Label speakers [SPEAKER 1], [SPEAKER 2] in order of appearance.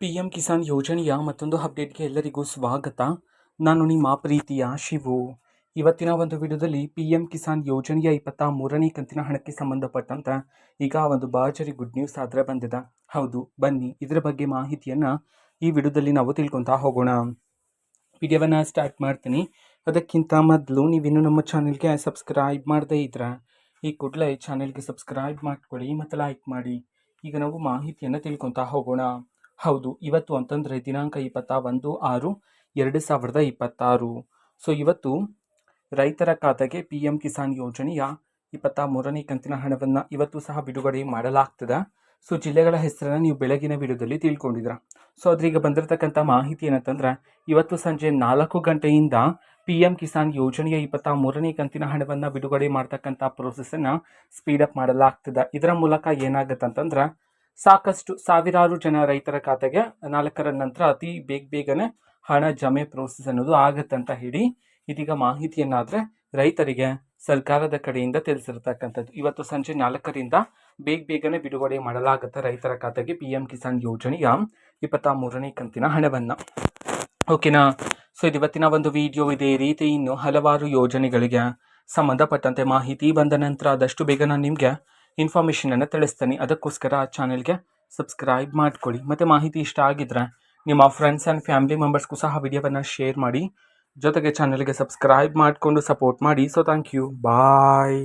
[SPEAKER 1] PM Kisan ಯೋಜನೆಯ ಮತ್ತೊಂದು ಅಪ್ಡೇಟ್ಗೆ ಎಲ್ಲರಿಗೂ ಸ್ವಾಗತ. ನಾನು ನಿಮ್ಮ ಪ್ರೀತಿಯ ಶಿವು. ಇವತ್ತಿನ ಒಂದು ವಿಡಿಯೋದಲ್ಲಿ PM ಕಿಸಾನ್ ಯೋಜನೆಯ 23ನೇ ಕಂತಿನ ಹಣಕ್ಕೆ ಸಂಬಂಧಪಟ್ಟಂತೆ ಈಗ ಒಂದು ಭರ್ಜರಿ ಗುಡ್ ನ್ಯೂಸ್ ಆದರೆ ಬಂದಿದೆ. ಹೌದು, ಬನ್ನಿ ಇದರ ಬಗ್ಗೆ ಮಾಹಿತಿಯನ್ನು ಈ ವಿಡಿಯೋದಲ್ಲಿ ನಾವು ತಿಳ್ಕೊತಾ ಹೋಗೋಣ. ವಿಡಿಯೋವನ್ನು ಸ್ಟಾರ್ಟ್ ಮಾಡ್ತೀನಿ. ಅದಕ್ಕಿಂತ ಮೊದಲು ನೀವಿನ್ನೂ ನಮ್ಮ ಚಾನೆಲ್ಗೆ ಸಬ್ಸ್ಕ್ರೈಬ್ ಮಾಡದೇ ಇದ್ರೆ ಈ ಕೂಡಲೇ ಚಾನೆಲ್ಗೆ ಸಬ್ಸ್ಕ್ರೈಬ್ ಮಾಡ್ಕೊಳ್ಳಿ ಮತ್ತು ಲೈಕ್ ಮಾಡಿ. ಈಗ ನಾವು ಮಾಹಿತಿಯನ್ನು ತಿಳ್ಕೊತಾ ಹೋಗೋಣ. ಹೌದು, ಇವತ್ತು ಅಂತಂದರೆ ದಿನಾಂಕ 21/6/2026. ಸೊ ಇವತ್ತು ರೈತರ ಖಾತೆಗೆ PM ಕಿಸಾನ್ ಯೋಜನೆಯ 23ನೇ ಕಂತಿನ ಹಣವನ್ನು ಇವತ್ತು ಸಹ ಬಿಡುಗಡೆ ಮಾಡಲಾಗ್ತದೆ. ಸೊ ಜಿಲ್ಲೆಗಳ ಹೆಸರನ್ನು ನೀವು ಬೆಳಗಿನ ವಿಡಿಯೋದಲ್ಲಿ ತಿಳ್ಕೊಂಡಿದ್ರ. ಸೊ ಅದ್ರೀಗ ಬಂದಿರತಕ್ಕಂಥ ಮಾಹಿತಿ ಏನಂತಂದ್ರೆ, ಇವತ್ತು ಸಂಜೆ 4 ಗಂಟೆಯಿಂದ PM ಕಿಸಾನ್ ಯೋಜನೆಯ 23ನೇ ಕಂತಿನ ಹಣವನ್ನು ಬಿಡುಗಡೆ ಮಾಡ್ತಕ್ಕಂಥ ಪ್ರೋಸೆಸ್ಸನ್ನು ಸ್ಪೀಡಪ್ ಮಾಡಲಾಗ್ತದೆ. ಇದರ ಮೂಲಕ ಏನಾಗುತ್ತೆ ಅಂತಂದ್ರೆ, ಸಾಕಷ್ಟು ಸಾವಿರಾರು ಜನ ರೈತರ ಖಾತೆಗೆ 4ರ ನಂತರ ಅತಿ ಬೇಗನೆ ಹಣ ಜಮೆ ಪ್ರೋಸೆಸ್ ಅನ್ನೋದು ಆಗತ್ತೆ ಅಂತ ಹೇಳಿ ಇದೀಗ ಮಾಹಿತಿಯನ್ನಾದರೆ ರೈತರಿಗೆ ಸರ್ಕಾರದ ಕಡೆಯಿಂದ ತಿಳಿಸಿರ್ತಕ್ಕಂಥದ್ದು. ಇವತ್ತು ಸಂಜೆ 4ರಿಂದ ಬೇಗನೆ ಬಿಡುಗಡೆ ಮಾಡಲಾಗುತ್ತೆ ರೈತರ ಖಾತೆಗೆ PM ಕಿಸಾನ್ ಯೋಜನೆಯ 23ನೇ ಕಂತಿನ ಹಣವನ್ನು. ಓಕೆನಾ? ಸೊ ಇದು ಇವತ್ತಿನ ಒಂದು ವಿಡಿಯೋ. ಇದೇ ರೀತಿ ಇನ್ನು ಹಲವಾರು ಯೋಜನೆಗಳಿಗೆ ಸಂಬಂಧಪಟ್ಟಂತೆ ಮಾಹಿತಿ ಬಂದ ನಂತರ ಆದಷ್ಟು ಬೇಗ ನಾನು ನಿಮಗೆ ಇನ್ಫಾರ್ಮೇಷನನ್ನು ತಿಳಿಸ್ತೀನಿ. ಅದಕ್ಕೋಸ್ಕರ ಆ ಚಾನೆಲ್ಗೆ ಸಬ್ಸ್ಕ್ರೈಬ್ ಮಾಡ್ಕೊಳ್ಳಿ. ಮತ್ತು ಮಾಹಿತಿ ಇಷ್ಟ ಆಗಿದ್ರೆ ನಿಮ್ಮ ಫ್ರೆಂಡ್ಸ್ ಆ್ಯಂಡ್ ಫ್ಯಾಮಿಲಿ ಮೆಂಬರ್ಸ್ಗೂ ಸಹ ವಿಡಿಯೋವನ್ನು ಶೇರ್ ಮಾಡಿ. ಜೊತೆಗೆ ಚಾನೆಲ್ಗೆ ಸಬ್ಸ್ಕ್ರೈಬ್ ಮಾಡಿಕೊಂಡು ಸಪೋರ್ಟ್ ಮಾಡಿ. So thank you, bye.